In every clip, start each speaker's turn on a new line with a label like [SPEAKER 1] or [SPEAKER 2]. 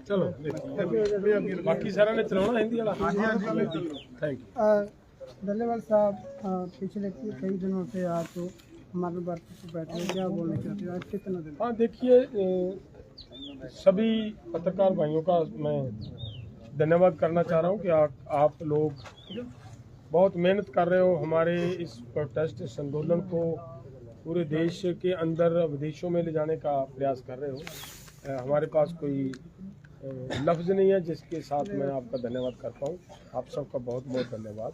[SPEAKER 1] चलो बाकी सारा ने चलाना हिंदी वाला। Thank you.
[SPEAKER 2] डल्लेवाल साहब, पिछले कई दिनों से आप तो हमारे बात बैठे हैं, क्या बोलना चाहते हैं आज कितना दिन?
[SPEAKER 1] हाँ देखिए, सभी पत्रकार भाइयों का मैं धन्यवाद करना चाह रहा हूँ कि आप लोग बहुत मेहनत कर रहे हो। हमारे इस प्रोटेस्ट इस आंदोलन को पूरे देश के अंदर विदेशों में ले जाने का प्रयास कर रहे हो। हमारे पास कोई लफ्ज़ नहीं है जिसके साथ मैं आपका धन्यवाद कर पाऊँ। आप सबका बहुत बहुत धन्यवाद।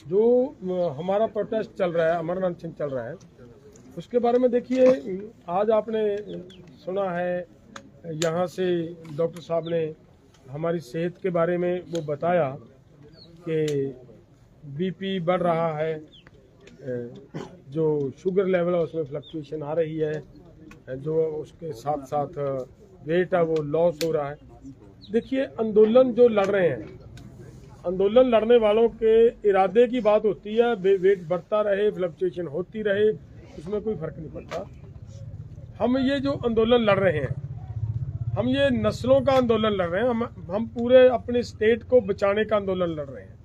[SPEAKER 1] जो हमारा प्रोटेस्ट चल रहा है, अमर अनशन चल रहा है, उसके बारे में देखिए, आज आपने सुना है यहाँ से डॉक्टर साहब ने हमारी सेहत के बारे में वो बताया कि बीपी बढ़ रहा है, जो शुगर लेवल है उसमें फ्लक्चुएशन आ रही है, जो उसके साथ साथ वेट है वो लॉस हो रहा है। देखिए, आंदोलन जो लड़ रहे हैं, आंदोलन लड़ने वालों के इरादे की बात होती है। वेट बढ़ता रहे, फ्लक्चुएशन होती रहे, उसमें कोई फर्क नहीं पड़ता। हम ये जो आंदोलन लड़ रहे हैं, हम ये नस्लों का आंदोलन लड़ रहे हैं। हम पूरे अपने स्टेट को बचाने का आंदोलन लड़ रहे हैं।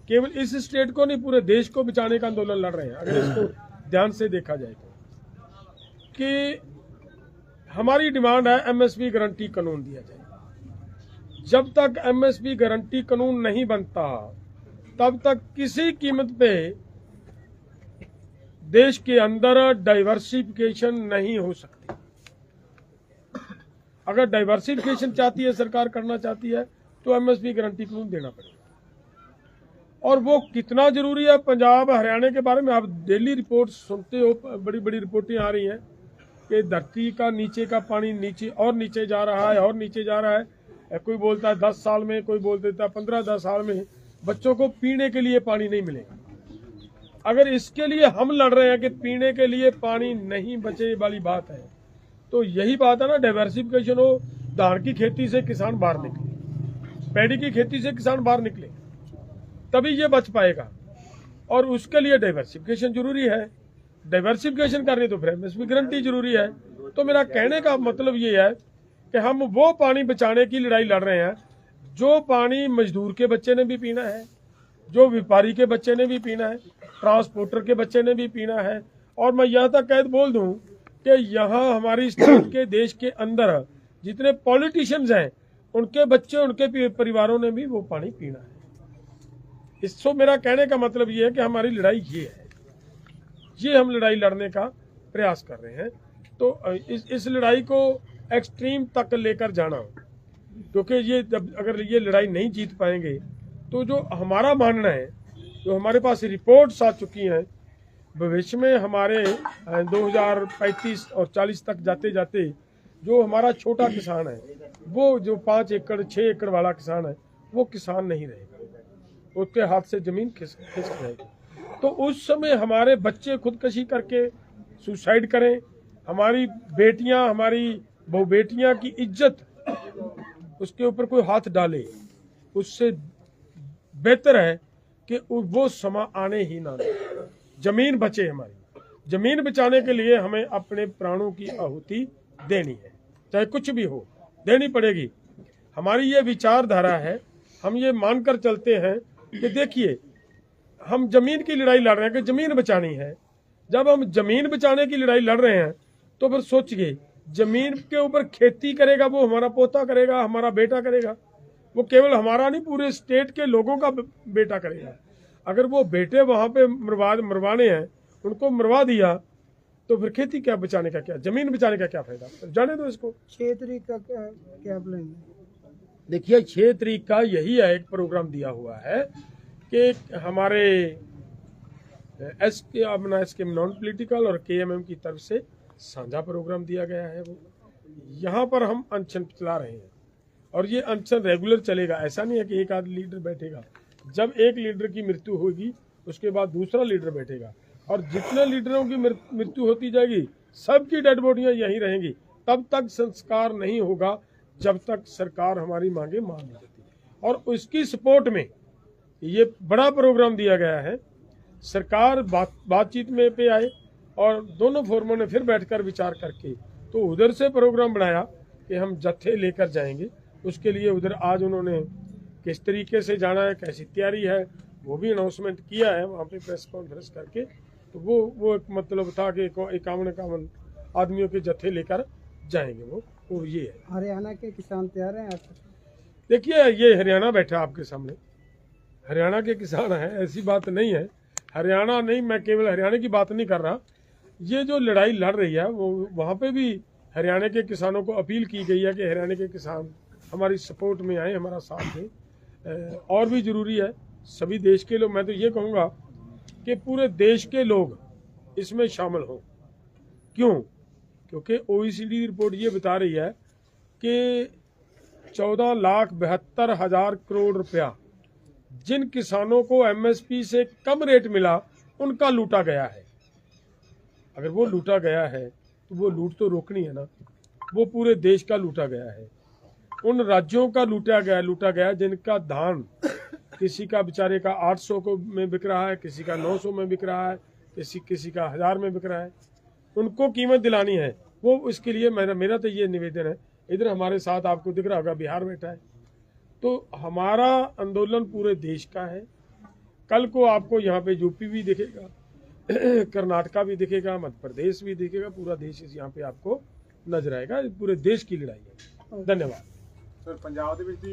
[SPEAKER 1] केवल इस स्टेट को नहीं, पूरे देश को बचाने का आंदोलन लड़ रहे हैं। अगर इसको ध्यान से देखा जाए तो कि हमारी डिमांड है एमएसपी गारंटी कानून दिया जाए। जब तक एमएसपी गारंटी कानून नहीं बनता, तब तक किसी कीमत पे देश के अंदर डाइवर्सिफिकेशन नहीं हो सकती। अगर डाइवर्सिफिकेशन चाहती है सरकार, करना चाहती है, तो एमएसपी गारंटी कानून देना पड़ेगा। और वो कितना जरूरी है, पंजाब हरियाणा के बारे में आप डेली रिपोर्ट सुनते हो, बड़ी बड़ी रिपोर्टें आ रही हैं कि धरती का नीचे का पानी नीचे और नीचे जा रहा है और नीचे जा रहा है। कोई बोलता है 10 साल में, कोई बोल देता है 15-10 साल में बच्चों को पीने के लिए पानी नहीं मिलेगा। अगर इसके लिए हम लड़ रहे हैं कि पीने के लिए पानी नहीं बचे वाली बात है, तो यही बात है ना, डाइवर्सिफिकेशन हो। धान की खेती से किसान बाहर निकले, पैडी की खेती से किसान बाहर निकले, तभी ये बच पाएगा। और उसके लिए डाइवर्सिफिकेशन जरूरी है। डाइवर्सिफिकेशन करनी तो फिर एमएसपी गारंटी जरूरी है। तो मेरा कहने का मतलब ये है कि हम वो पानी बचाने की लड़ाई लड़ रहे हैं जो पानी मजदूर के बच्चे ने भी पीना है, जो व्यापारी के बच्चे ने भी पीना है, ट्रांसपोर्टर के बच्चे ने भी पीना है। और मैं यह तक कह बोल दूं कि यहाँ हमारी स्टेट के देश के अंदर जितने पॉलिटिशियंस हैं, उनके बच्चे, उनके परिवारों ने भी वो पानी पीना है। इससे मेरा कहने का मतलब ये है कि हमारी लड़ाई ये है, ये हम लड़ाई लड़ने का प्रयास कर रहे हैं। तो इस लड़ाई को एक्सट्रीम तक लेकर जाना, क्योंकि ये अगर ये लड़ाई नहीं जीत पाएंगे तो जो हमारा मानना है, जो हमारे पास रिपोर्ट्स आ चुकी हैं, भविष्य में हमारे 2035 और 40 तक जाते जाते जो हमारा छोटा किसान है, वो जो 5 एकड़ 6 एकड़ वाला किसान है, वो किसान नहीं रहेगा, उसके हाथ से जमीन खिसक जाएगी। तो उस समय हमारे बच्चे खुदकशी करके सुसाइड करें, हमारी बेटियां, हमारी बहु बेटियां की इज्जत उसके ऊपर कोई हाथ डाले, उससे बेहतर है कि वो समा आने ही ना दे। जमीन बचे, हमारी जमीन बचाने के लिए हमें अपने प्राणों की आहुति देनी है, चाहे कुछ भी हो, देनी पड़ेगी। हमारी ये विचारधारा है। हम ये मानकर चलते हैं कि देखिए, हम जमीन की लड़ाई लड़ रहे हैं कि जमीन बचानी है। जब हम जमीन बचाने की लड़ाई लड़ रहे हैं तो फिर सोचिए, जमीन के ऊपर खेती करेगा वो हमारा पोता करेगा, हमारा बेटा करेगा। वो केवल हमारा नहीं, पूरे स्टेट के लोगों का बेटा करेगा। अगर वो बेटे वहां पे मरवाने हैं, उनको मरवा दिया, तो फिर खेती क्या बचाने का, क्या जमीन बचाने का क्या फायदा? तो जाने दो इसको।
[SPEAKER 2] 6 तारीख का क्या प्लान है?
[SPEAKER 1] देखिए, 6 तारीख का यही है, एक प्रोग्राम दिया हुआ है कि हमारे एसके नॉन पॉलिटिकल और केएमएम की तरफ से साझा प्रोग्राम दिया गया है। वो यहाँ पर हम अनशन चला रहे हैं और ये अनशन रेगुलर चलेगा। ऐसा नहीं है कि एक आध लीडर बैठेगा। जब एक लीडर की मृत्यु होगी, उसके बाद दूसरा लीडर बैठेगा, और जितने लीडरों की मृत्यु होती जाएगी, सबकी डेड बॉडियाँ यहीं रहेंगी। तब तक संस्कार नहीं होगा जब तक सरकार हमारी मांगे मान नहीं देती। और उसकी सपोर्ट में ये बड़ा प्रोग्राम दिया गया है। सरकार बातचीत में पे आए और दोनों फोरमों ने फिर बैठकर विचार करके तो उधर से प्रोग्राम बनाया कि हम जत्थे लेकर जाएंगे। उसके लिए उधर आज उन्होंने किस तरीके से जाना है, कैसी तैयारी है, वो भी अनाउंसमेंट किया है वहाँ पे प्रेस कॉन्फ्रेंस करके। तो वो एक मतलब था कि 51 आदमियों के जत्थे लेकर जाएंगे वो ये है।
[SPEAKER 2] हरियाणा के किसान तैयार हैं आपके साथ?
[SPEAKER 1] देखिए ये हरियाणा बैठा आपके सामने, हरियाणा के किसान हैं, ऐसी बात नहीं है। हरियाणा नहीं, मैं केवल हरियाणा की बात नहीं कर रहा। ये जो लड़ाई लड़ रही है वो वहाँ पे भी हरियाणा के किसानों को अपील की गई है कि हरियाणा के किसान हमारी सपोर्ट में आए, हमारा साथ दें। और भी ज़रूरी है सभी देश के लोग, मैं तो ये कहूँगा कि पूरे देश के लोग इसमें शामिल हों। क्यों? क्योंकि OECD रिपोर्ट ये बता रही है कि 14,72,000 करोड़ रुपया जिन किसानों को MSP से कम रेट मिला उनका लूटा गया है। अगर वो लूटा गया है तो वो लूट तो रोकनी है ना। वो पूरे देश का लूटा गया है, उन राज्यों का लूटा गया जिनका धान किसी का बेचारे का 800 को में बिक रहा है, किसी का 900 में बिक रहा है, किसी का 1000 में बिक रहा है। उनको कीमत दिलानी है। वो इसके लिए मेरा तो ये निवेदन है। इधर हमारे साथ आपको दिख रहा होगा बिहार बैठा है, तो हमारा आंदोलन पूरे देश का है। कल को आपको यहाँ पे यूपी भी दिखेगा, कर्नाटका भी दिखेगा, मध्य प्रदेश भी दिखेगा, पूरा देश यहाँ पे आपको नजर आएगा। पूरे देश की लड़ाई है। धन्यवाद
[SPEAKER 3] सर। पंजाब ਦੇ ਵਿੱਚ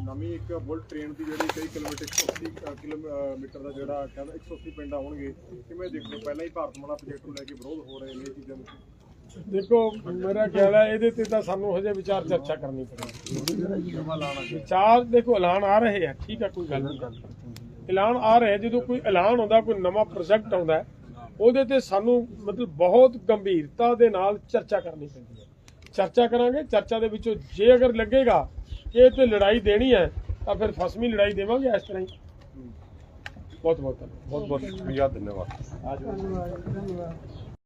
[SPEAKER 3] ਨਵੀਂ ਇੱਕ ਬੁਲਟ ਟ੍ਰੇਨ ਦੀ ਜਿਹੜੀ ਕਈ ਕਿਲੋਮੀਟਰ 180 ਕਿਲੋਮੀਟਰ ਦਾ ਜਿਹੜਾ ਕਹਿੰਦਾ 180 ਪਿੰਡ ਆਉਣਗੇ, ਕਿਵੇਂ ਦੇਖੋ? ਪਹਿਲਾਂ ਹੀ ਭਾਰਤਮਾਲਾ ਪ੍ਰੋਜੈਕਟ ਨੂੰ ਲੈ ਕੇ ਵਿਰੋਧ ਹੋ ਰਹੇ ਨੇ ਇਹ ਚੀਜ਼ਾਂ ਨੂੰ।
[SPEAKER 1] देखो मेरा ख्याल है ਇਹਦੇ ਤੇ ਤਾਂ ਸਾਨੂੰ ਹਜੇ ਵਿਚਾਰ ਚਰਚਾ ਕਰਨੀ ਪੜੇਗੀ। ਵਿਚਾਰ ਦੇਖੋ ਐਲਾਨ ਆ ਰਹੇ ਆ, ਠੀਕ ਹੈ, ਕੋਈ ਗੱਲ ਨਹੀਂ, ਐਲਾਨ ਆ ਰਹੇ। ਜਦੋਂ ਕੋਈ ਐਲਾਨ ਹੁੰਦਾ, ਕੋਈ ਨਵਾਂ ਪ੍ਰੋਜੈਕਟ ਆਉਂਦਾ ਹੈ, ਉਹਦੇ ਤੇ ਸਾਨੂੰ ਮਤਲਬ ਬਹੁਤ ਗੰਭੀਰਤਾ ਦੇ ਨਾਲ ਚਰਚਾ ਕਰਨੀ ਪੈਂਦੀ ਹੈ। ਚਰਚਾ ਕਰਾਂਗੇ, ਚਰਚਾ ਦੇ ਵਿੱਚੋਂ ਜੇ ਅਗਰ ਲੱਗੇਗਾ ਕਿ ਇਹ ਤੇ ਲੜਾਈ ਦੇਣੀ ਹੈ ਤਾਂ ਫਿਰ ਫਸਵੀਂ ਲੜਾਈ ਦੇਵਾਂਗੇ ਇਸ ਤਰ੍ਹਾਂ ਹੀ। ਬਹੁਤ ਬਹੁਤ ਧੰਨਵਾਦ।
[SPEAKER 3] ਧੰਨਵਾਦ।
[SPEAKER 2] धन्यवाद।